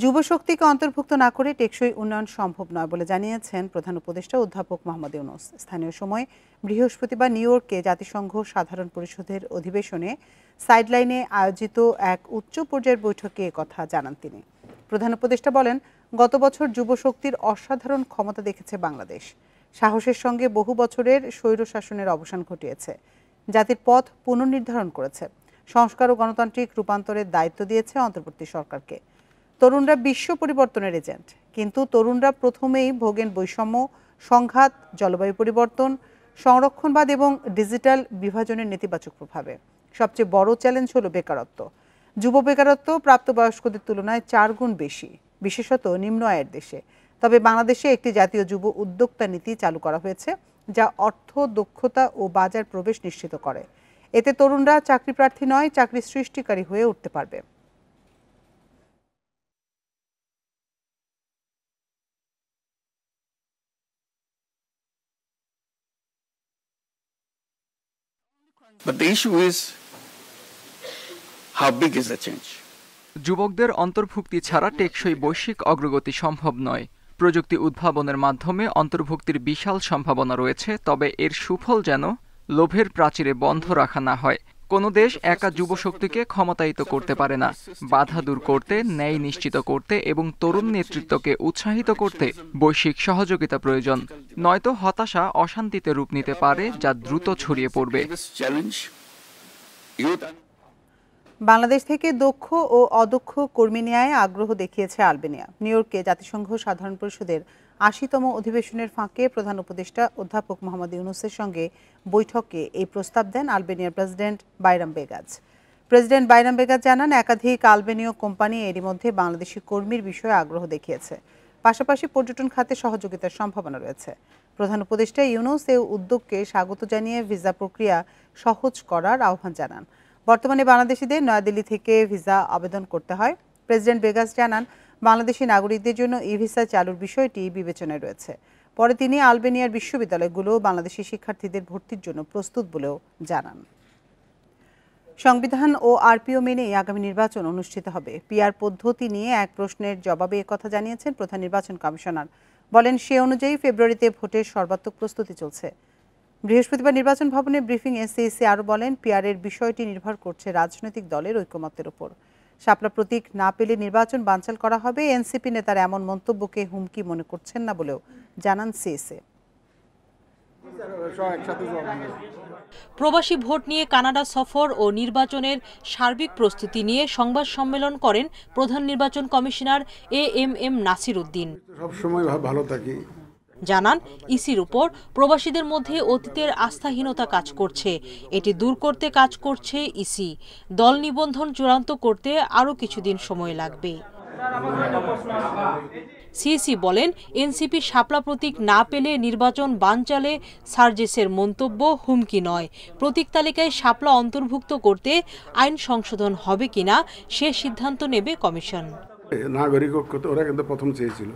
যুবশক্তিকে অন্তর্ভুক্ত না করে টেকসই উন্নয়ন সম্ভব নয় বলে জানিয়েছেন প্রধান উপদেষ্টা অধ্যাপক মোহাম্মদ ইউনূস। স্থানীয় সময় বৃহস্পতিবার নিউ ইয়র্কে জাতিসংঘ সাধারণ পরিষদের অধিবেশনে সাইডলাইনে আয়োজিত এক উচ্চ পর্যায়ের বৈঠকে কথা জানান তিনি। প্রধান উপদেষ্টা বলেন, গত বছর যুবশক্তির অসাধারণ ক্ষমতা দেখেছে বাংলাদেশ। সাহসের সঙ্গে বহু বছরের স্বৈরশাসনের অবসান ঘটিয়েছে, জাতির পথ পুনর্নির্ধারণ করেছে, সংস্কার ও গণতান্ত্রিক রূপান্তরের দায়িত্ব দিয়েছে অন্তর্বর্তী সরকারকে। তরুণরা বিশ্ব পরিবর্তনের এজেন্ট, কিন্তু তরুণরা প্রথমেই ভোগেন বৈষম্য, সংঘাত, জলবায়ু পরিবর্তন, সংরক্ষণবাদ এবং ডিজিটাল বিভাজনের নেতিবাচক প্রভাবে। সবচেয়ে বড় চ্যালেঞ্জ হলো বেকারত্ব। যুব বেকারত্ব প্রাপ্তবয়স্কদের তুলনায় 4 গুণ বেশি, বিশেষত নিম্ন আয়ের দেশে। তবে বাংলাদেশে একটি জাতীয় যুব উদ্যোক্তা নীতি চালু করা হয়েছে, যা অর্থ, দক্ষতা ও বাজার প্রবেশ নিশ্চিত করে। এতে তরুণরা চাকরি প্রার্থী নয়, চাকরি সৃষ্টিকারী হয়ে উঠতে পারবে। But the issue is, how big is the change? যুবকদের অন্তর্ভুক্তি ছাড়া টেকসই বৈশ্বিক অগ্রগতি সম্ভব নয়। প্রযুক্তি উদ্ভাবনের মাধ্যমে অন্তর্ভুক্তির বিশাল সম্ভাবনা রয়েছে, তবে এর সুফল যেন লোভের প্রাচীরে বন্ধ রাখা না হয়। কোনো দেশ একা যুবশক্তিকে ক্ষমতায়িত করতে পারে না। বাধা দূর করতে, ন্যায় নিশ্চিত করতে এবং তরুণ নেতৃত্বকে উৎসাহিত করতে বৈশ্বিক সহযোগিতা প্রয়োজন। নয়তো হতাশা অশান্তিতে রূপ নিতে পারে, যা দ্রুত ছড়িয়ে পড়বে। বাংলাদেশ থেকে দক্ষ ও অদক্ষ কর্মী নেয়ায় আগ্রহ দেখিয়েছে আলবেনিয়া। নিউ ইয়র্কে জাতিসংঘ সাধারণ পরিষদের ৮০তম অধিবেশনের ফাঁকে প্রধান উপদেষ্টা অধ্যাপক মোহাম্মদ ইউনূসের সঙ্গে বৈঠকে এই প্রস্তাব দেন আলবেনিয়ার প্রেসিডেন্ট বাইরাম বেগাজ। প্রেসিডেন্ট বাইরাম বেগাজ জানান, একাধিক আলবেনীয় কোম্পানি এরই মধ্যে বাংলাদেশি কর্মীর বিষয়ে আগ্রহ দেখিয়েছে। পাশাপাশি পর্যটন খাতে সহযোগিতার সম্ভাবনা রয়েছে। প্রধান উপদেষ্টা ইউনূস এই উদ্যোগকে স্বাগত জানিয়ে ভিসা প্রক্রিয়া সহজ করার আহ্বান জানান। বর্তমানে বাংলাদেশিদের নয়াদিল্লি থেকে ভিসা আবেদন করতে হয়। প্রেসিডেন্ট বেগাস জানান, বাংলাদেশি নাগরিকদের জন্য ই ভিসা চালুর বিষয়টি বিবেচনায় রয়েছে। পরে তিনি আলবেনিয়ার বিশ্ববিদ্যালয়গুলো বাংলাদেশি শিক্ষার্থীদের ভর্তির জন্য প্রস্তুত বলেও জানান। সংবিধান ও আরপিও মেনেই আগামী নির্বাচন অনুষ্ঠিত হবে। পিআর পদ্ধতি নিয়ে এক প্রশ্নের জবাবে একথা জানিয়েছেন প্রধান নির্বাচন কমিশনার। বলেন, সে অনুযায়ী ফেব্রুয়ারিতে ভোটের সর্বাত্মক প্রস্তুতি চলছে। বৃহস্পতিবার নির্বাচন ভবনে ব্রিফিংয়ে সিইসি আরও বলেন, পিআরের বিষয়টি নির্ভর করছে রাজনৈতিক দলের ঐকমত্যের উপর। শাপলা প্রতীক না পেলে নির্বাচন বানচাল করা হবে। এনসিপি নেতারা এমন মন্তব্যকে হুমকি মনে করছেন না বলেও জানান সিইসি। প্রবাসী ভোট নিয়ে কানাডা সফর ও নির্বাচনের সার্বিক প্রস্তুতি নিয়ে সংবাদ সম্মেলন করেন প্রধান নির্বাচন কমিশনার এএমএম নাসির উদ্দিন। সবসময় ভালো থাকি জানান, ইসির উপর প্রবাসীদের মধ্যে অতীতের আস্থাহীনতা কাজ করছে। এটি দূর করতে কাজ করছে ইসি। দল নিবন্ধন চূড়ান্ত করতে আরও কিছুদিন সময় লাগবে। সিইসি বলেন, এনসিপি শাপলা প্রতীক না পেলে নির্বাচন বানচালে সার্জেসের মন্তব্য হুমকি নয়। প্রতীক তালিকায় শাপলা অন্তর্ভুক্ত করতে আইন সংশোধন হবে কিনা সে সিদ্ধান্ত নেবে কমিশন। নাগরিক ওরা কিন্তু প্রথম চেয়েছিল,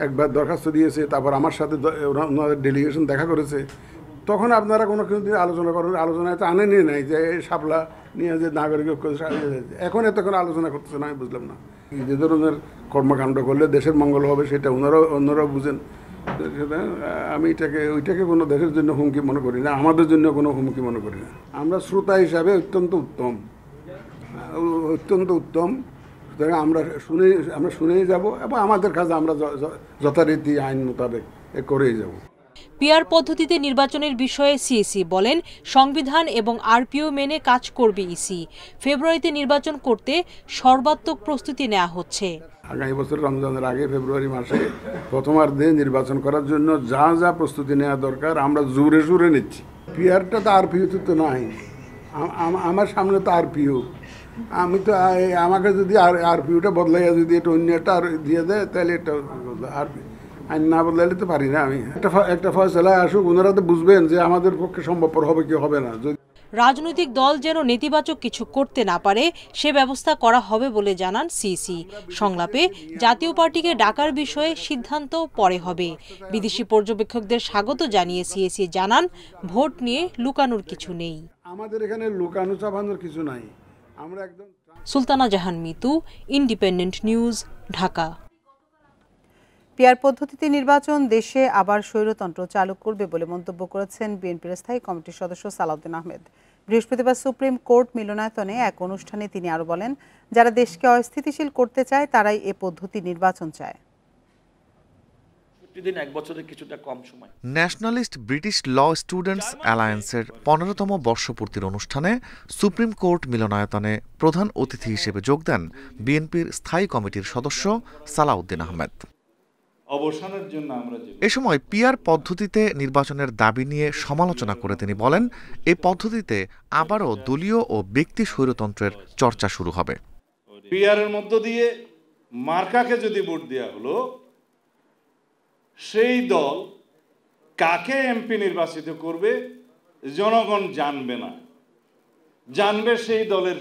একবার দরখাস্ত দিয়েছে, তারপর আমার সাথে ওনাদের ডেলিগেশন দেখা করেছে। তখন আপনারা কোনো কিছু আলোচনা করেন, আলোচনায় তো আনেনি নাই যে শাপলা নিয়ে যে নাগরিক এখন এতক্ষণ আলোচনা করতেছে না, আমি বুঝলাম না। যে ধরনের কর্মকাণ্ড করলে দেশের মঙ্গল হবে সেটা অন্যরাও বুঝেন। আমি ওইটাকে কোনো দেশের জন্য হুমকি মনে করি না, আমাদের জন্য কোনো হুমকি মনে করি না। আমরা শ্রোতা হিসাবে অত্যন্ত উত্তম। আমরা শুনেই যাব এবং আমাদের কাছে আমরা যথারীতি আইন মোতাবেক করেই যাব। পিআর পদ্ধতিতে নির্বাচনের বিষয়ে সিইসি বলেন, সংবিধান এবং আরপিও মেনে কাজ করবে ইসি। ফেব্রুয়ারিতে নির্বাচন করতে সর্বাত্মক প্রস্তুতি নেওয়া হচ্ছে। আগামী বছর রমজানের আগে ফেব্রুয়ারি মাসে প্রথমার্ধে নির্বাচন করার জন্য যা প্রস্তুতি নেওয়া দরকার আমরা জোরে নিচ্ছি। পিআরটা তো আরপিওতে তো নাই, আমার সামনে তো আরপিও। আমি তো আমাকে যদি আরপিওটা বদলাইয়া যদি এটা অন্য একটা দিয়ে দেয় তাহলে এটা আইন না বদলাইলে তো পারি না। আমি একটা ফয়সালায় আসুক, ওনারা তো বুঝবেন যে আমাদের পক্ষে সম্ভবপর হবে কি হবে না। রাজনৈতিক দল যেন নেতিবাচক কিছু করতে না পারে সে ব্যবস্থা করা হবে বলে জানান সিইসি। সংলাপে জাতীয় পার্টিকে ডাকার বিষয়ে সিদ্ধান্ত পরে হবে। বিদেশি পর্যবেক্ষকদের স্বাগত জানিয়ে সিইসি জানান, ভোট নিয়ে লুকানোর কিছু নেই। আমাদের এখানে লুকানো চাপানোর কিছু নাই। আমরা একদম Sultana Jahan Mitu, independent news, Dhaka. PR পদ্ধতিতে নির্বাচন দেশে আবার স্বৈরতন্ত্র চালু করবে বলে মন্তব্য করেছেন বিএনপির স্থায়ী কমিটির সদস্য সালাউদ্দিন আহমেদ। বৃহস্পতিবার সুপ্রিম কোর্ট মিলনায়তনে এক অনুষ্ঠানে তিনি আরো বলেন, যারা দেশকে অস্থিতিশীল করতে চায় তারাই এ পদ্ধতি নির্বাচন চায়। ন্যাশনালিস্ট ব্রিটিশ ল স্টুডেন্টস অ্যালায়েন্সের 15তম বর্ষপূর্তির অনুষ্ঠানে সুপ্রিম কোর্ট মিলনায়তনে প্রধান অতিথি হিসেবে যোগ দেন বিএনপির স্থায়ী কমিটির সদস্য সালাউদ্দিন আহমেদ। এ সময় পিআর পদ্ধতিতে নির্বাচনের দাবি নিয়ে সমালোচনা করে তিনি বলেন, এই পদ্ধতিতে আবারও দলীয় ও ব্যক্তি স্বৈরতন্ত্রের চর্চা শুরু হবে। পিআরের মধ্য দিয়ে মার্কাকে যদি ভোট দেওয়া হলো, সেই দল কাকে এমপি নির্বাচিত করবে জনগণ জানবে না, জানবে সেই দলের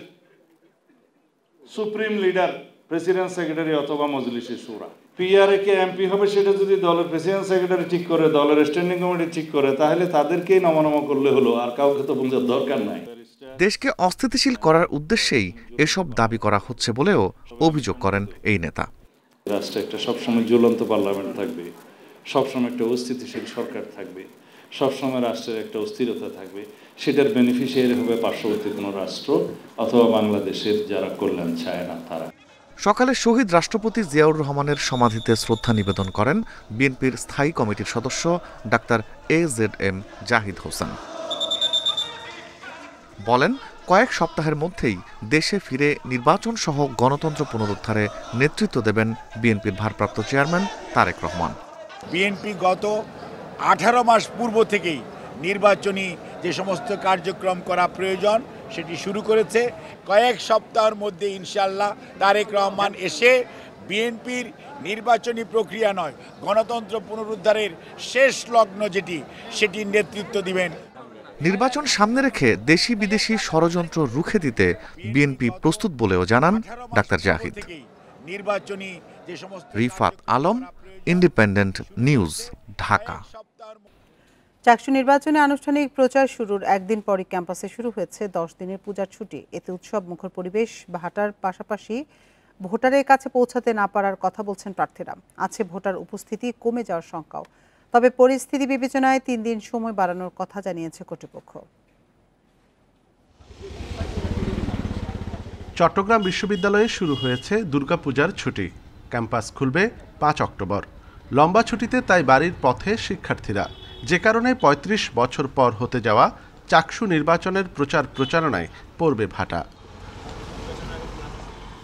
সুপ্রিম লিডার, প্রেসিডেন্ট সেক্রেটারি অথবা মজলিসে শুরা। পিআরএ কে এমপি হবে সেটা যদি দলের প্রেসিডেন্ট সেক্রেটারি ঠিক করে, দলের স্ট্যান্ডিং কমিটি ঠিক করে, তাহলে তাদেরকেই নমনম করলে হলো, আর কাউকে তো বোঝার দরকার নাই। দেশকে অস্থিতিশীল করার উদ্দেশ্যেই এসব দাবি করা হচ্ছে বলেও অভিযোগ করেন এই নেতা। রাষ্ট্রে একটা সবসময় জ্বলন্ত পার্লামেন্ট থাকবে, সবসময় একটা অস্থিতিশীল সরকার থাকবে, সবসময় রাষ্ট্রের একটা অস্থিরতা থাকবে, সেটার বেনিফিশিয়ারি হবে পার্শ্ববর্তী কোনো রাষ্ট্র অথবা বাংলাদেশের যারা কল্যাণ চায় না তারা। সকালে শহীদ রাষ্ট্রপতি জিয়াউর রহমানের সমাধিতে শ্রদ্ধা নিবেদন করেন বিএনপির স্থায়ী কমিটির সদস্য ডাক্তার AZM জাহিদ হোসেন। বলেন, কয়েক সপ্তাহের মধ্যেই দেশে ফিরে নির্বাচন সহ গণতন্ত্র পুনরুদ্ধারে নেতৃত্ব দেবেন বিএনপির ভারপ্রাপ্ত চেয়ারম্যান তারেক রহমান। বিএনপি গত 18 মাস পূর্ব থেকেই নির্বাচনী যে সমস্ত কার্যক্রম করা প্রয়োজন সেটি শুরু করেছে। কয়েক সপ্তাহের মধ্যে ইনশাআল্লাহ তারেক রহমান এসে বিএনপির নির্বাচনী প্রক্রিয়া নয়, গণতন্ত্র পুনরুদ্ধারের শেষ লগ্ন সেটির নেতৃত্ব দিবেন। নির্বাচন সামনে রেখে দেশি বিদেশি ষড়যন্ত্র রুখে দিতে বিএনপি প্রস্তুত বলেও জানান ডাক্তার জাহিদ। নির্বাচনী যে সমস্ত রিফাত আলম, ইন্ডিপেন্ডেন্ট নিউজ, ঢাকা। চাকসু নির্বাচনে আনুষ্ঠানিক প্রচার শুরুর একদিন পরই ক্যাম্পাসে শুরু হয়েছে 10 দিনের পূজার ছুটি। এতে উৎসব মুখর পরিবেশ, ভাটার পাশাপাশি ভোটারের কাছে পৌঁছাতে না পারার কথা বলছেন প্রার্থীরা। আছে ভোটার উপস্থিতি কমে যাওয়ার শঙ্কাও। তবে পরিস্থিতি বিবেচনায় 3 দিন সময় বাড়ানোর কথা জানিয়েছে কর্তৃপক্ষ। চট্টগ্রাম বিশ্ববিদ্যালয়ে শুরু হয়েছে দুর্গাপূজার ছুটি। ক্যাম্পাস খুলবে 5 অক্টোবর। লম্বা ছুটিতে তাই বাড়ির পথে শিক্ষার্থীরা, যে কারণে 35 বছর পর হতে যাওয়া চাকসু নির্বাচনের প্রচারণায় পড়বে ভাটা।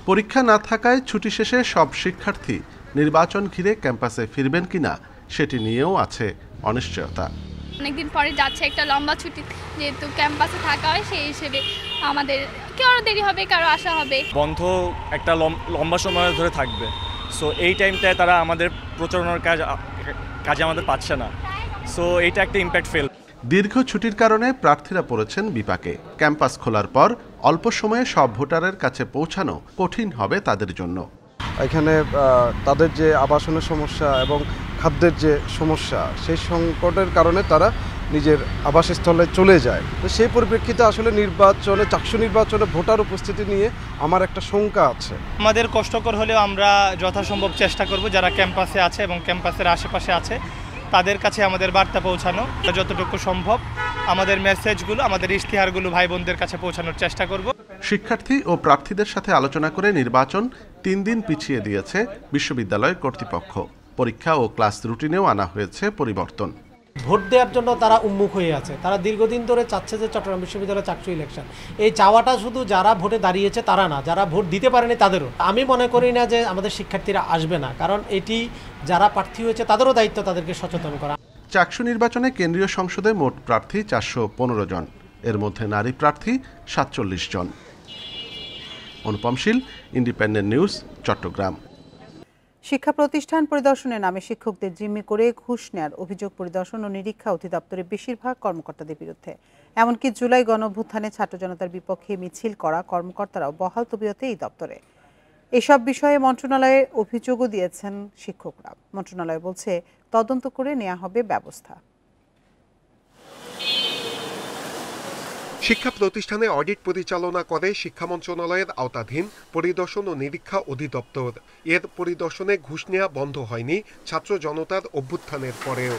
পরীক্ষা না থাকায় ছুটি শেষে সব শিক্ষার্থী নির্বাচন ঘিরে ক্যাম্পাসে ফিরবেন কিনা সেটি নিয়েও আছে অনিশ্চয়তা। অনেকদিন পরে যাচ্ছে একটা লম্বা ছুটি, যেহেতু ক্যাম্পাসে থাকা হয় সেই হিসেবে আমাদের কারো দেরি হবে, কারো আসা হবে। বন্ধ একটা লম্বা সময় ধরে থাকবে, সো এই টাইমটায় তারা আমাদের প্রচারণার কাজে আমাদের পাচ্ছে না, সো এইটা একটা ইম্প্যাক্ট ফেল। দীর্ঘ ছুটির কারণে প্রার্থীরা পড়েছেন বিপাকে। ক্যাম্পাস খোলার পর অল্প সময়ে সব ভোটারের কাছে পৌঁছানো কঠিন হবে তাদের জন্য। এখানে তাদের যে আবাসনের সমস্যা এবং খাদ্যের যে সমস্যা, সেই সংকটের কারণে তারা নিজের আবাসস্থলে চলে যায়। তো সেই পরিপ্রেক্ষিতে আসলে চাকসু নির্বাচনে ভোটার উপস্থিতি নিয়ে আমার একটা শঙ্কা আছে। আমাদের কষ্টকর হলেও আমরা যথাসম্ভব চেষ্টা করব যারা ক্যাম্পাসে আছে এবং ক্যাম্পাসের আশেপাশে আছে তাদের কাছে আমাদের বার্তা পৌঁছানো, যতটুকু সম্ভব আমাদের মেসেজগুলো, আমাদের ইশতেহারগুলো ভাই বোনদের কাছে পৌঁছানোর চেষ্টা করব। শিক্ষার্থী ও প্রার্থীদের সাথে আলোচনা করে নির্বাচন 3 দিন পিছিয়ে দিয়েছে বিশ্ববিদ্যালয় কর্তৃপক্ষ। পরীক্ষা ও ক্লাস রুটিনেও আনা হয়েছে পরিবর্তন। ভোট দেওয়ার জন্য তারা উন্মুখ হয়ে আছে। তারা দীর্ঘদিন ধরে চাচ্ছে যে চট্টগ্রাম বিশ্ববিদ্যালয় চাকসু ইলেকশন। এই চাওয়াটা শুধু যারা ভোটে দাঁড়িয়েছে তারা না, যারা ভোট দিতে পারেনি তাদেরও। আমি মনে করি না যে আমাদের শিক্ষার্থীরা আসবে না, কারণ এটি যারা প্রার্থী হয়েছে তাদেরও দায়িত্ব তাদেরকে সচেতন করা। চাকসু নির্বাচনে কেন্দ্রীয় সংসদে মোট প্রার্থী 415 জন, এর মধ্যে নারী প্রার্থী 47 জন। অনুপম শীল, ইন্ডিপেন্ডেন্ট নিউজ, চট্টগ্রাম। শিক্ষা প্রতিষ্ঠান পরিদর্শনের নামে শিক্ষকদের জিম্মি করে ঘুষ নেয়ার অভিযোগ পরিদর্শন ও নিরীক্ষা অধিদপ্তরের বেশিরভাগ কর্মকর্তাদের বিরুদ্ধে। এমনকি জুলাই গণঅভ্যুত্থানে ছাত্র জনতার বিপক্ষে মিছিল করা কর্মকর্তারাও বহাল তবিয়তে এই দপ্তরে। এসব বিষয়ে মন্ত্রণালয়ে অভিযোগও দিয়েছেন শিক্ষকরা। মন্ত্রণালয় বলছে তদন্ত করে নেওয়া হবে ব্যবস্থা। শিক্ষা প্রতিষ্ঠানে অডিট পরিচালনা করে শিক্ষা মন্ত্রণালয়ের আওতাধীন পরিদর্শন ও নিরীক্ষা অধিদপ্তর। এর পরিদর্শনে ঘুষ নেওয়া বন্ধ হয়নি ছাত্র জনতার অভ্যুত্থানের পরেও।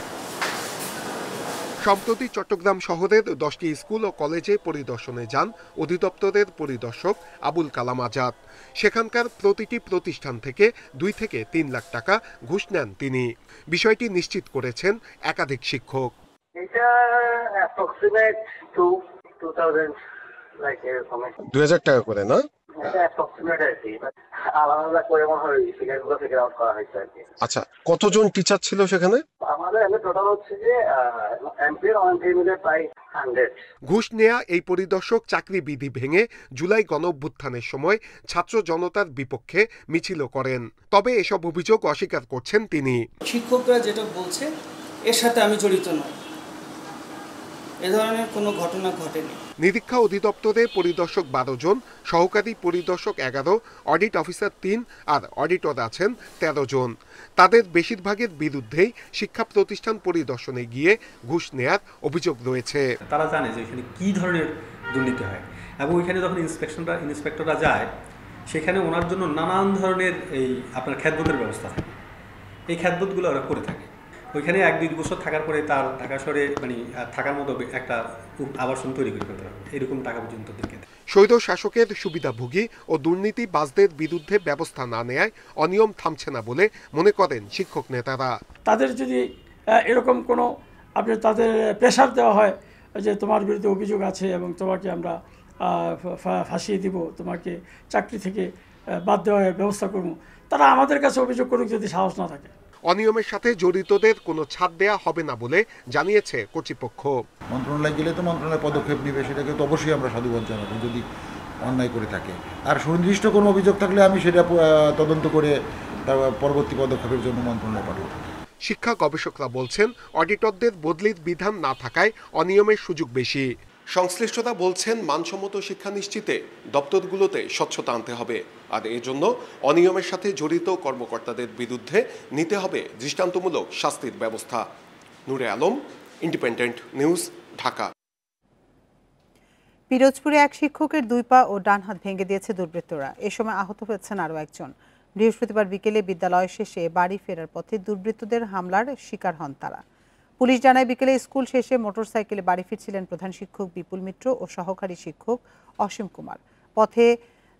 সম্প্রতি চট্টগ্রাম শহরের 10টি স্কুল ও কলেজে পরিদর্শনে যান অধিদপ্তরের পরিদর্শক আবুল কালাম আজাদ। সেখানকার প্রতিটি প্রতিষ্ঠান থেকে 2 থেকে 3 লাখ টাকা ঘুষ নেন তিনি। বিষয়টি নিশ্চিত করেছেন একাধিক শিক্ষক। এটা অ্যাপ্রক্সিমেট 2000 টাকা করে না? আচ্ছা, কতজন টিচার ছিল সেখানে? ঘুষ নেয়া এই পরিদর্শক চাকরি বিধি ভেঙে জুলাই গণঅভ্যুত্থানের সময় ছাত্র জনতার বিপক্ষে মিছিলও করেন। তবে এসব অভিযোগ অস্বীকার করছেন তিনি। শিক্ষকরা যেটা বলছে এর সাথে আমি জড়িত নই, এ ধরনের কোনো ঘটনা ঘটেনি। নিরীক্ষা অধিদপ্তরে পরিদর্শক 12 জন, সহকারী পরিদর্শক 11, অডিট অফিসার 3 আর অডিটর আছেন 13 জন। তাদের বেশিরভাগের বিরুদ্ধেই শিক্ষা প্রতিষ্ঠান পরিদর্শনে গিয়ে ঘুষ নেয়ার অভিযোগ রয়েছে। তারা জানে যে এখানে কি ধরনের দুর্নীতি হয় এবং ওইখানে যখন ইন্সপেক্টররা যায় সেখানে ওনার জন্য নানান ধরনের এই আপনার খ্যাতবোধের ব্যবস্থা থাকে। এই খ্যাতবোধগুলো ওরা করে থাকে। ওইখানে 1-2 বছর থাকার পরে তার ঢাকা শহরে মানে থাকার মতো একটা আবাসন তৈরি করে ফেলতে হবে, এরকম টাকা পর্যন্ত দিকে। স্বৈর শাসকের সুবিধাভোগী ও দুর্নীতিবাজদের বিরুদ্ধে ব্যবস্থা না নেয় অনিয়ম থামছে না বলে মনে করেন শিক্ষক নেতারা। তাদের যদি এরকম কোনো আপনি তাদের প্রেশার দেওয়া হয় যে তোমার বিরুদ্ধে অভিযোগ আছে এবং তোমাকে আমরা ফাঁসিয়ে দিব, তোমাকে চাকরি থেকে বাদ দেওয়ার ব্যবস্থা করব, তারা আমাদের কাছে অভিযোগ করুক যদি সাহস না থাকে। অনিয়মের সাথে জড়িতদের কোনো ছাড় দেয়া হবে না বলে জানিয়েছে কর্তৃপক্ষ। মন্ত্রণালয় গেলে তো মন্ত্রণালয় পদক্ষেপ নেবে, সেটাকে তো অবশ্যই আমরা সাধুবাদ জানাবো যদি অন্যায় করে থাকে। আর সুনির্দিষ্ট কোনো অভিযোগ থাকলে আমি সেটা তদন্ত করে পরবর্তী পদক্ষেপের জন্য মন্ত্রণালয় পাঠাবো। শিক্ষা গবেষকরা বলছেন অডিটরদের বদলির বিধান না থাকায় অনিয়মের সুযোগ বেশি। সংশ্লিষ্টরা বলছেন মানসম্মত শিক্ষা নিশ্চিতে দপ্তরগুলোতে স্বচ্ছতা আনতে হবে, আর এজন্য অনিয়মের সাথে জড়িত কর্মকর্তাদের বিরুদ্ধে নিতে হবে দৃষ্টান্তমূলক শাস্তির ব্যবস্থা। নূরে আলম, ইন্ডিপেন্ডেন্ট নিউজ, ঢাকা। পিরোজপুরে এক শিক্ষকের 2 পা ও ডান হাত ভেঙে দিয়েছে দুর্বৃত্তরা। এ সময় আহত হয়েছেন আরও একজন। বৃহস্পতিবার বিকেলে বিদ্যালয় শেষে বাড়ি ফেরার পথে দুর্বৃত্তদের হামলার শিকার হন তারা। পুলিশ জানায় বিকেলে স্কুল শেষে মোটরসাইকেলে বাড়ি ফিরছিলেন প্রধান শিক্ষক বিপুল মিত্র ও সহকারী শিক্ষক অসীম কুমার। পথে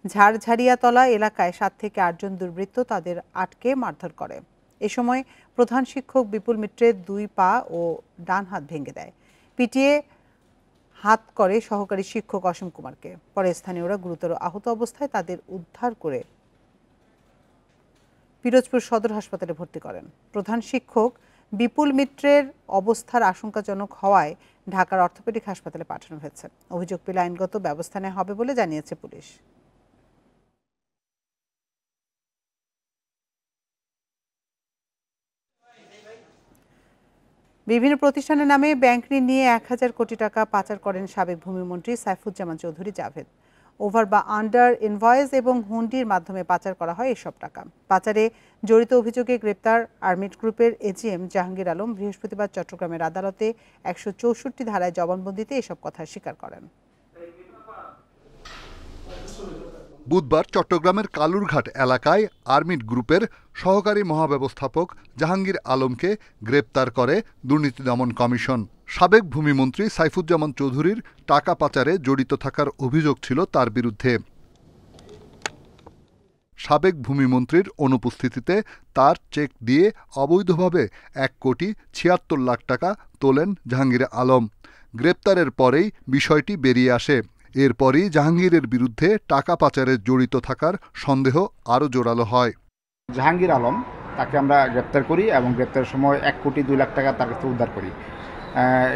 ঝাড়ঝাড়িয়াতলা এলাকায় 7 থেকে 8 জন দুর্বৃত্ত তাদের আটকে মারধর করে। এ সময় প্রধান শিক্ষক বিপুল মিত্রের 2 পা ও ডান হাত ভেঙে দেয়, পিটিয়ে হাত করে সহকারী শিক্ষক অসীম কুমারকে। পরে স্থানীয়রা গুরুতর আহত অবস্থায় তাদের উদ্ধার করে পিরোজপুর সদর হাসপাতালে ভর্তি করেন। প্রধান শিক্ষক বিপুল মিত্রের অবস্থার আশঙ্কাজনক হওয়ায় ঢাকার অর্থোপেডিক হাসপাতালে পাঠানো হয়েছে। অভিযোগ পেলে আইনগত ব্যবস্থা নেওয়া হবে বলে জানিয়েছে পুলিশ। বিভিন্ন প্রতিষ্ঠানের নামে ব্যাংক ঋণ নিয়ে 1000 কোটি টাকা পাচার করেন সাবেক ভূমিমন্ত্রী সাইফুজ্জামান চৌধুরী জাভেদ। ওভার বা আন্ডার ইনভয়েস এবং হুন্ডির মাধ্যমে পাচার করা হয় এসব টাকা। পাচারে জড়িত অভিযোগে গ্রেপ্তার আর্মিড গ্রুপের এজিএম জাহাঙ্গীর আলম বৃহস্পতিবার চট্টগ্রামের আদালতে 164 ধারায় জবানবন্দিতে এসব কথা স্বীকার করেন। বুধবার চট্টগ্রামের কালুরঘাট এলাকায় আর্মিড গ্রুপের সহকারী মহাব্যবস্থাপক জাহাঙ্গীর আলমকে গ্রেপ্তার করে দুর্নীতি দমন কমিশন। সাবেক ভূমিমন্ত্রী সাইফুজ্জামান চৌধুরীর টাকা পাচারে জড়িত থাকার অভিযোগ ছিল তার বিরুদ্ধে। সাবেক ভূমিমন্ত্রীর অনুপস্থিতিতে তার চেক দিয়ে অবৈধভাবে 1,76,00,000 টাকা তোলেন জাহাঙ্গীর আলম। গ্রেপ্তারের পরেই বিষয়টি বেরিয়ে আসে। এরপরই জাহাঙ্গীরের বিরুদ্ধে টাকা পাচারে জড়িত থাকার সন্দেহ আরও জোরালো হয়। জাহাঙ্গীর আলম তাকে আমরা গ্রেপ্তার করি এবং গ্রেপ্তারের সময় 1,02,00,000 টাকা তার কাছে উদ্ধার করি।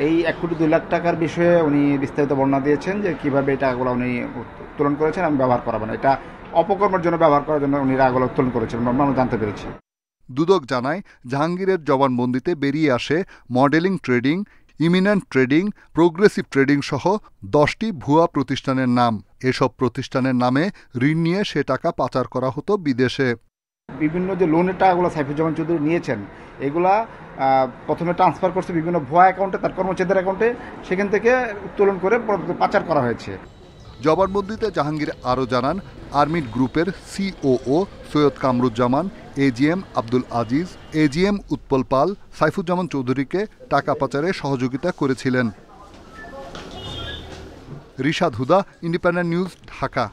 এই 1,02,00,000 টাকার বিষয়ে উনি বিস্তারিত বর্ণনা দিয়েছেন যে কীভাবে এই টাকাগুলো উনি উত্তোলন করেছেন এবং ব্যবহার করাবেন, এটা অপকর্মের জন্য ব্যবহার করার জন্য উনি টাকাগুলো উত্তোলন করেছেন আমরা জানতে পেরেছি। দুদক জানায় জাহাঙ্গীরের জবানবন্দিতে বেরিয়ে আসে modelling trading, eminent trading, progressive trading সহ 10টি ভুয়া প্রতিষ্ঠানের নাম। এসব প্রতিষ্ঠানের নামে ঋণ নিয়ে সে টাকা পাচার করা হতো বিদেশে। বিভিন্ন যে লোনের টাকাগুলো সাইফুজ্জামান চৌধুরী নিয়েছেন এগুলা প্রথমে ট্রান্সফার করছে বিভিন্ন ভুয়া অ্যাকাউন্টে, তার কর্মচারীদের অ্যাকাউন্টে, সেখান থেকে উত্তোলন করে পাচার করা হয়েছে। জবানবন্দিতে জাহাঙ্গীর আরও জানান, আর্মিড গ্রুপের COO Syed Kamruzzaman, AGM Abdul Aziz, AGM Utpal পাল সাইফুজ্জামান চৌধুরীকে টাকা পাচারে সহযোগিতা করেছিলেন। রিশাদ হুদা, ইন্ডিপেন্ডেন্ট নিউজ, ঢাকা।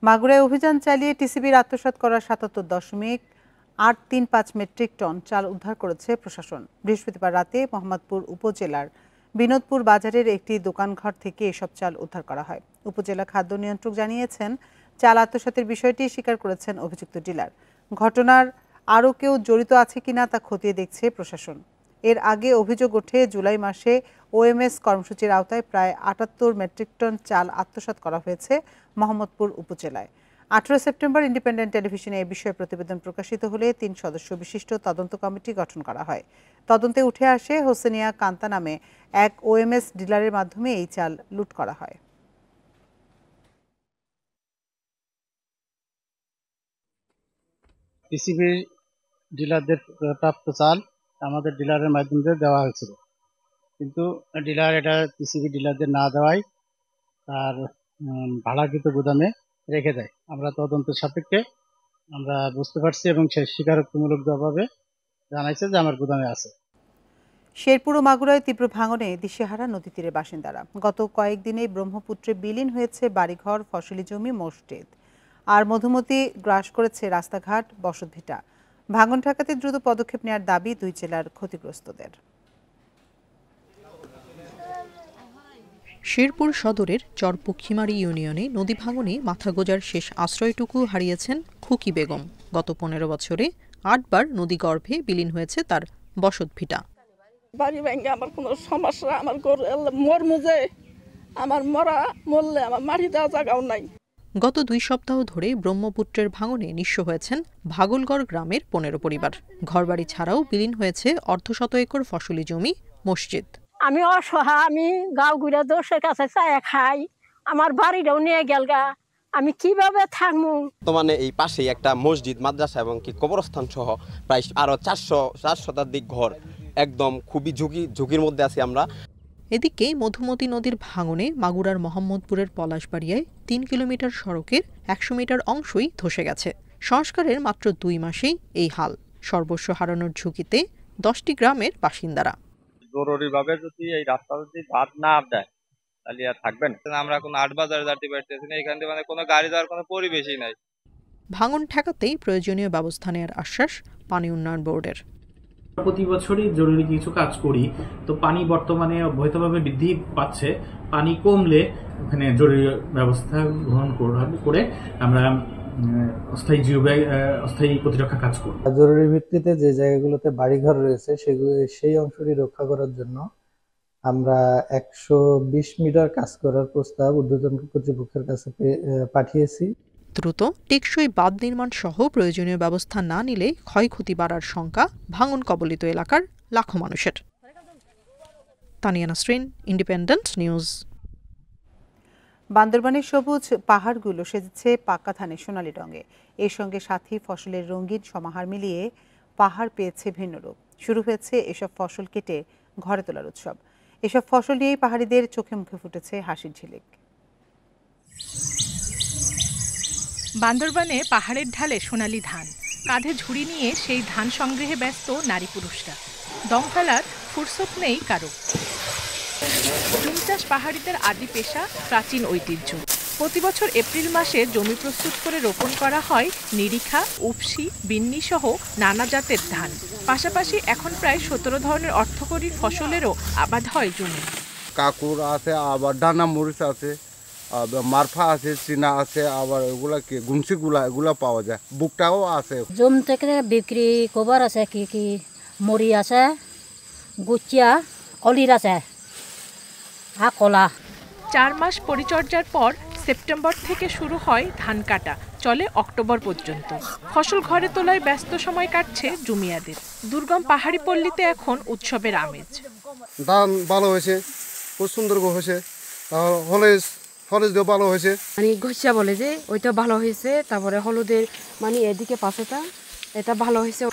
মাগুরায় অভিযান চালিয়ে টিসিবির আত্মসাৎ করা 77.835 মেট্রিক টন চাল উদ্ধার করেছে প্রশাসন। বৃহস্পতিবার রাতে মোহাম্মদপুর উপজেলার বিনোদপুর বাজারের একটি দোকানঘর থেকে এসব চাল উদ্ধার করা হয়। উপজেলা খাদ্য নিয়ন্ত্রক জানিয়েছেন, চাল আত্মসাতের বিষয়টি স্বীকার করেছেন অভিযুক্ত ডিলার। ঘটনার আরও কেউ জড়িত আছে কিনা তা খতিয়ে দেখছে প্রশাসন। এর আগে অভিযোগ ওঠে জুলাই মাসে OMS কর্মসূচির আওতায় প্রায় 78 মেট্রিক টন চাল আত্মসাৎ করা হয়েছে মোহাম্মদপুর উপজেলায়। 18 সেপ্টেম্বর ইন্ডিপেন্ডেন্ট টেলিভিশনে এ বিষয়ে প্রতিবেদন প্রকাশিত হলে 3 সদস্য বিশিষ্ট তদন্ত কমিটি গঠন করা হয়। তদন্তে উঠে আসে হোসেনিয়া কান্তা নামে এক OMS ডিলারের মাধ্যমে এই চাল লুট করা হয়। টিসিবি ডিলারদের প্রাপ্ত চাল আমাদের ডিলারের মাধ্যমে দেওয়া হয়েছিল, কিন্তু ডিলার এটা টিসিবি ডিলারদের না দেওয়ায় তার ভাড়াকৃত গুদামে রেখে দেয়। আমরা তদন্তের সাপেক্ষে আমরা বুঝতে পারছি এবং সে স্বীকারোক্তিমূলকভাবে জানাইছে যে আমার গুদামে আছে। শেরপুর ও মাগুরায় তীব্র ভাঙনে দিশেহারা নদী তীরের বাসিন্দারা। গত কয়েকদিনে ব্রহ্মপুত্রে বিলীন হয়েছে বাড়িঘর, ফসলি জমি, মসজিদ, আর মধুমতি গ্রাস করেছে রাস্তাঘাট, বসতভিটা। ভাঙন ঠেকাতে দ্রুত পদক্ষেপ নেওয়ার দাবি দুই জেলার ক্ষতিগ্রস্তদের। শেরপুর সদরের চরপক্ষিমারি ইউনিয়নে নদী ভাঙনে মাথা গোজার শেষ আশ্রয়টুকু হারিয়েছেন খুকি বেগম। গত 15 বছরে 8 বার নদী গর্ভে বিলীন হয়েছে তার বসতভিটা। বাড়ি ভেঙে আমার কোনো সমস্যা, আমার আমার মরলে আমার মাটি দেওয়া জায়গাও নাই। গত 2 সপ্তাহ ধরে ব্রহ্মপুত্রের ভাঙনে নিঃস্ব হয়েছেন ভাগলগড় গ্রামের 15 পরিবার। ঘরবাড়ি ছাড়াও বিলীন হয়েছে অর্ধশত একর ফসলি জমি, মসজিদ। আমি অসহায়, আমি গাঁও ঘুরে দোষের কাছে চায়া খাই, আমার বাড়িটাও নিয়ে গেলগা, আমি কিভাবে থাকবো? বর্তমানে এই পাশেই একটা মসজিদ, মাদ্রাসা এবং কি কবরস্থান সহ প্রায় আরো 400 শতাধিক ঘর একদম খুবই ঝুঁকির মধ্যে আছি আমরা। এদিকে মধুমতি নদীর ভাঙনে মাগুরার মোহাম্মদপুরের পলাশবাড়িয়ায় 3 কিলোমিটার সড়কের 100 মিটার অংশই ধসে গেছে। সংস্কারের মাত্র 2 মাসেই এই হাল। সর্বস্ব হারানোর ঝুঁকিতে 10টি গ্রামের বাসিন্দারা। জরুরিভাবে যদি এই রাস্তা যদি বাদ না দেয় তাহলে আর থাকবে না। আমরা কোনো 8 বাজারে যেতে পারতেছি না, এখান থেকে মানে কোনো গাড়ি যাওয়ার কোনো পরিবেশই নাই। ভাঙন ঠেকাতেই প্রয়োজনীয় ব্যবস্থা নেওয়ার আশ্বাস পানি উন্নয়ন বোর্ডের। প্রতি বছরই জরুরি কিছু কাজ করি, তো পানি বর্তমানে অব্যাহতভাবে বৃদ্ধি পাচ্ছে। পানি কমলে ওখানে জরুরি ব্যবস্থা গ্রহণ করে আমরা অস্থায়ী প্রতিরক্ষা কাজ করব। জরুরি ভিত্তিতে যে জায়গাগুলোতে বাড়িঘর রয়েছে সেই অংশটি রক্ষা করার জন্য আমরা 120 মিটার কাজ করার প্রস্তাব ঊর্ধ্বতন কর্তৃপক্ষের কাছে পাঠিয়েছি। দ্রুত টেকসই বাঁধ নির্মাণ সহ প্রয়োজনীয় ব্যবস্থা না নিলে ক্ষয়ক্ষতি বাড়ার শঙ্কা ভাঙন কবলিত এলাকার লাখো মানুষের। Tania Nasrin, independent news. বান্দরবানের সবুজ পাহাড়গুলো সেজেছে পাকা ধানের সোনালী রঙে। এর সঙ্গে সাথী ফসলের রঙিন সমাহার মিলিয়ে পাহাড় পেয়েছে ভিন্ন রূপ। শুরু হয়েছে এসব ফসল কেটে ঘরে তোলার উৎসব। এসব ফসল নিয়েই পাহাড়িদের চোখে মুখে ফুটেছে হাসির ঝিলিক। বান্দরবানে পাহাড়ের ঢালে সোনালী ধান, কাঁধে ঝুড়ি নিয়ে সেই ধান সংগ্রহে ব্যস্ত নারী পুরুষরা। দম ফেলার ফুরসত নেই কারো। জুম চাষ পাহাড়িদের আদি পেশা, প্রাচীন ঐতিহ্য। প্রতি বছর এপ্রিল মাসে জমি প্রস্তুত করে রোপণ করা হয় নিরিখা, উপসি, বিন্নি সহ নানা জাতের ধান। পাশাপাশি এখন প্রায় 17 ধরনের অর্থকরী ফসলেরও আবাদ হয় জমি। কাকুর আছে, আবার ডানা মরিচ আছে, মারফা আছে, চীনা আছে, আবার এগুলা কি গুনসিগুলা এগুলা পাওয়া যায়, বুকটাও আছে। জমি থেকে বিক্রি কবার আছে, কি মরি আছে, গুচিয়া, অলির আছে, কলা। 4 মাস পরিচর্যার পর সেপ্টেম্বর থেকে শুরু হয় ধান কাটা, চলে অক্টোবর পর্যন্ত। ফসল ঘরে তোলায় ব্যস্ত সময় কাটছে জমিয়াদের। দুর্গম পাহাড়ি পল্লীতে এখন উৎসবের আমেজ। ধান ভালো হয়েছে, খুব সুন্দর হয়েছে, ফরেস্টও ভালো হয়েছে। মানে ঘষা বলে যে ওইটা ভালো হয়েছে, তারপরে হলুদের মানে এদিকে পাশেটা এটা ভালো হয়েছে।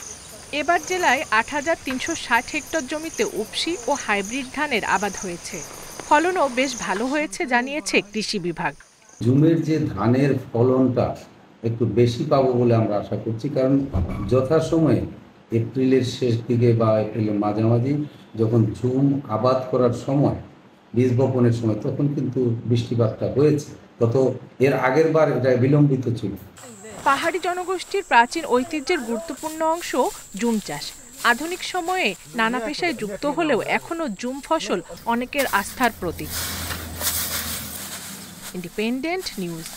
এবার জেলায় ৮,৩৬০ হেক্টর জমিতে উপসি ও হাইব্রিড ধানের আবাদ হয়েছে। ফলনও বেশ ভালো হয়েছে জানিয়েছে কৃষি বিভাগ। জুমের যে ধানের ফলনটা একটু বেশি পাবো বলে আমরা আশা করছি, কারণ যথাসময়ে এপ্রিলের শেষ দিকে বা এপ্রিলের মাঝামাঝি যখন জুম আবাদ করার সময়, বীজ বপনের সময়, তখন কিন্তু বৃষ্টিপাতটা হয়েছে। গত এর আগের বার এটা বিলম্বিত ছিল। পাহাড়ি জনগোষ্ঠীর প্রাচীন ঐতিহ্যের গুরুত্বপূর্ণ অংশ জুম চাষ। আধুনিক সময়ে নানা পেশায় যুক্ত হলেও এখনো জুম ফসল অনেকের আস্থার প্রতীক। Independent news.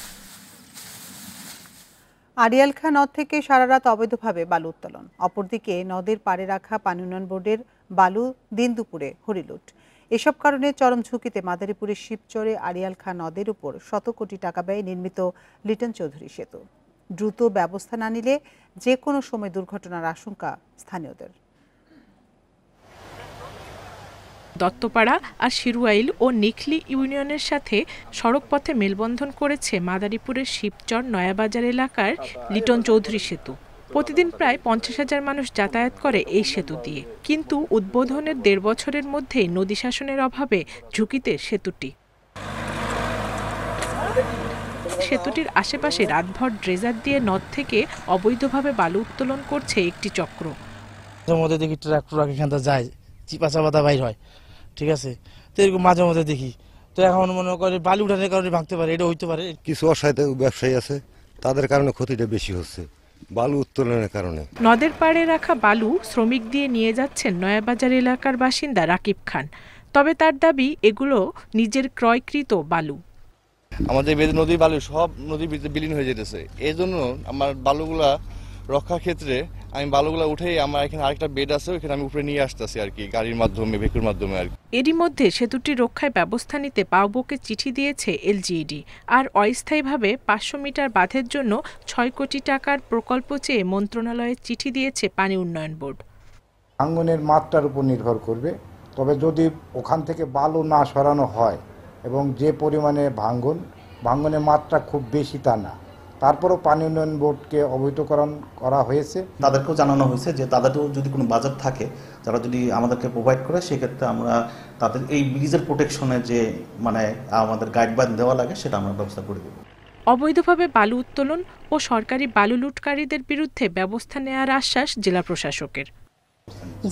আড়িয়াল খাঁ নদ থেকে সারা রাত অবৈধভাবে বালু উত্তোলন। অপরদিকে নদের পাড়ে রাখা পানি উন্নয়ন বোর্ডের বালু দিন দুপুরে হরিলুট। এসব কারণে চরম ঝুঁকিতে মাদারীপুরের শিবচরে আড়িয়াল খাঁ নদের উপর শত কোটি টাকা ব্যয়ে নির্মিত লিটন চৌধুরী সেতু। দ্রুত ব্যবস্থা না নিলে যে কোনো সময় দুর্ঘটনার আশঙ্কা স্থানীয়দের। দত্তপাড়া আর শিরুয়াইল ও নিখলি ইউনিয়নের সাথে সড়ক পথে মেলবন্ধন করেছে মাদারীপুরের শিবচর নয়াবাজার এলাকার লিটন চৌধুরী সেতু। প্রতিদিন প্রায় 50,000 মানুষ যাতায়াত করে এই সেতু দিয়ে, কিন্তু উদ্বোধনের 1.5 বছরের মধ্যেই নদী শাসনের অভাবে ঝুঁকিতে সেতুটি। সেতুটির আশেপাশে রাতভর ড্রেজার দিয়ে নদ থেকে অবৈধভাবে বালু উত্তোলন করছে একটি চক্র। মধ্যে দেখি ট্রাক্টর এখানটা যায়, চিপা চাপাতা বাইর হয়, ঠিক আছে, তো এরকম মাঝে মধ্যে দেখি। তো এখন মনে করে বালু উঠানোর কারণে ভাঙতে পারে, এটা হইতে পারে। কিছু অসাধু ব্যবসায়ী আছে, তাদের কারণে ক্ষতিটা বেশি হচ্ছে বালু উত্তোলনের কারণে। নদের পাড়ে রাখা বালু শ্রমিক দিয়ে নিয়ে যাচ্ছেন নয়াবাজার এলাকার বাসিন্দা রাকিব খান। তবে তার দাবি এগুলো নিজের ক্রয়কৃত বালু। আমাদের নদীর বালু সব নদীর ভিতরে বিলীন হয়ে যেতেছে। এই জন্য আমার বালুগুলা রক্ষার ক্ষেত্রে আমি বালুগুলা উঠেই আমার এখানে আরেকটা বেড আছে, ওইখানে আমি উপরে নিয়ে আসতেছি আর কি, গাড়ির মাধ্যমে, ভেকুর মাধ্যমে আর কি। এরই মধ্যে সেতুটি রক্ষায় ব্যবস্থা নিতে পাউবোকে চিঠি দিয়েছে এলজিইডি। আর অস্থায়ীভাবে 500 মিটার বাঁধের জন্য 6 কোটি টাকার প্রকল্প চেয়ে মন্ত্রণালয়ে চিঠি দিয়েছে পানি উন্নয়ন বোর্ড। ভাঙনের মাত্রার উপর নির্ভর করবে, তবে যদি ওখান থেকে বালু না সরানো হয় এবং যে পরিমাণে ভাঙনের মাত্রা খুব বেশি তা না, তারপরও পানি উন্নয়ন বোর্ডকে অবহিতকরণ করা হয়েছে। তাদেরকেও জানানো হয়েছে যে তাদেরও যদি কোনো বাজেট থাকে, যারা যদি আমাদেরকে প্রোভাইড করে, সেক্ষেত্রে আমরা তাদের এই ব্রিজের প্রোটেকশনে যে মানে আমাদের গাইডলাইন দেওয়া লাগে সেটা আমরা ব্যবস্থা করে দেব। অবৈধভাবে বালু উত্তোলন ও সরকারি বালু লুটকারীদের বিরুদ্ধে ব্যবস্থা নেওয়ার আশ্বাস জেলা প্রশাসকের।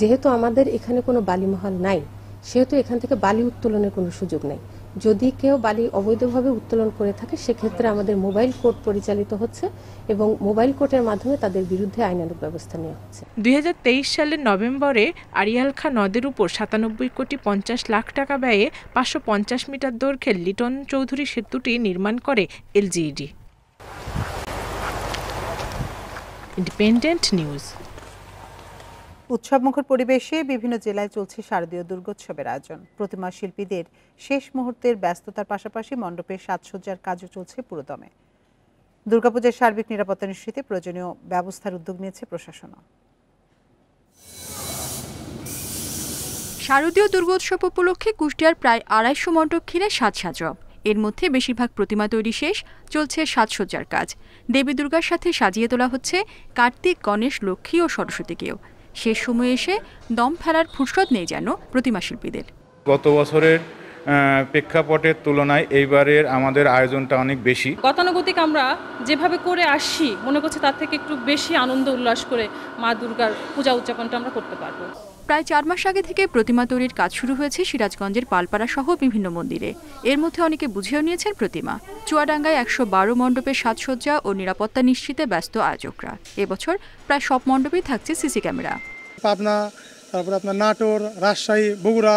যেহেতু আমাদের এখানে কোনো বালিমহল নাই, সেহেতু এখান থেকে বালি উত্তোলনের কোনো সুযোগ নেই। যদি কেউ বালি অবৈধভাবে উত্তোলন করে থাকে, সেক্ষেত্রে আমাদের মোবাইল কোর্ট পরিচালিত হচ্ছে এবং মোবাইল কোর্টের মাধ্যমে তাদের বিরুদ্ধে আইনানুগ ব্যবস্থা নেওয়া হচ্ছে। 2023 সালের নভেম্বরে আড়িয়াল খাঁ নদের উপর 97,50,00,000 টাকা ব্যয়ে 550 মিটার দৈর্ঘ্যের লিটন চৌধুরী সেতুটি নির্মাণ করে এলজিইডি। Independent news. উৎসবমুখর পরিবেশে বিভিন্ন জেলায় চলছে শারদীয় দুর্গোৎসবের আয়োজন। প্রতিমা শিল্পীদের শেষ মুহূর্তের ব্যস্ততার পাশাপাশি মণ্ডপের সাজসজ্জার কাজও চলছে পুরোদমে। দুর্গাপূজার সার্বিক নিরাপত্তা নিশ্চিতে প্রয়োজনীয় ব্যবস্থার উদ্যোগ নিয়েছে প্রশাসন। শারদীয় দুর্গোৎসব উপলক্ষে কুষ্টিয়ার প্রায় 250 মণ্ডপ ঘিরে সাজসজ্জা। এর মধ্যে বেশিরভাগ প্রতিমা তৈরি শেষ, চলছে সাজসজ্জার কাজ। দেবী দুর্গার সাথে সাজিয়ে তোলা হচ্ছে কার্তিক, গণেশ, লক্ষ্মী ও সরস্বতীকেও। শেষ সময়ে এসে দম ফেলার ফুরসত নেই যেন প্রতিমা শিল্পীদের। গত বছরের প্রেক্ষাপটের তুলনায় এইবারের আমাদের আয়োজনটা অনেক বেশি। গতানুগতিক আমরা যেভাবে করে আসছি, মনে করছে তার থেকে একটু বেশি আনন্দ উল্লাস করে মা দুর্গার পূজা উদযাপনটা আমরা করতে পারবো। প্রায় 4 মাস আগে থেকে প্রতিমা তৈরির কাজ শুরু হয়েছে সিরাজগঞ্জের পালপাড়া সহ বিভিন্ন মন্দিরে। এর মধ্যে অনেকে বুঝেও নিয়েছেন প্রতিমা। চুয়াডাঙ্গায় 112 মণ্ডপের সাজসজ্জা ও নিরাপত্তা নিশ্চিতে ব্যস্ত আয়োজকরা। এবছর প্রায় সব মণ্ডপেই থাকছে সিসি ক্যামেরা। পাবনা, তারপরে আপনার নাটোর, রাজশাহী, বগুড়া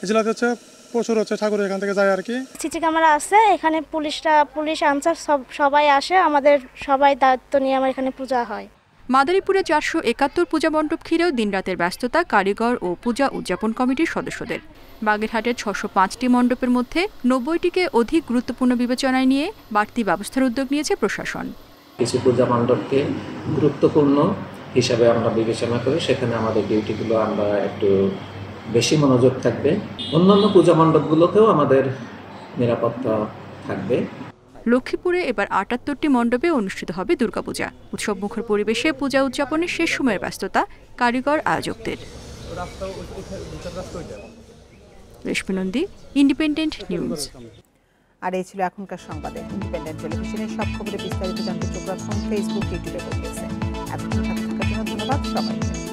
এই জেলাতে হচ্ছে প্রচুর হচ্ছে ঠাকুর এখান থেকে যায় আর কি। সিসি ক্যামেরা আছে এখানে, পুলিশ আনসার সবাই আসে, আমাদের সবাই দায়িত্ব নিয়ে আমার এখানে পূজা হয়। মাদারীপুরে 471 পূজা মণ্ডপ ঘিরেও দিনরাতের ব্যস্ততা কারিগর ও পূজা উদযাপন কমিটির সদস্যদের। বাগেরহাটের 605টি মণ্ডপের মধ্যে 90টিকে অধিক গুরুত্বপূর্ণ বিবেচনায় নিয়ে বাড়তি ব্যবস্থার উদ্যোগ নিয়েছে প্রশাসন। কিছু পূজা মণ্ডপকে গুরুত্বপূর্ণ হিসাবে আমরা বিবেচনা করি, সেখানে আমাদের ডিউটিগুলো আমরা একটু বেশি মনোযোগ থাকবে। অন্যান্য পূজা মণ্ডপগুলোতেও আমাদের নিরাপত্তা থাকবে। লক্ষ্মীপুরে এবার ৭৮টি মণ্ডপে অনুষ্ঠিত হবে দুর্গাপূজা। উৎসবমুখর পরিবেশে পূজা উদযাপনের শেষ সময়ের ব্যস্ততা কারিগর আয়োজকদের। রেশমি নন্দী, ইন্ডিপেন্ডেন্ট নিউজ। আর এই ছিল এখনকার সংবাদে। ইন্ডিপেন্ডেন্ট টেলিভিশনের সব খবরে বিস্তারিত জানতে চোখ রাখুন ফেসবুক, ইউটিউবে, এতক্ষণ সাথে থাকার জন্য ধন্যবাদ সবাইকে।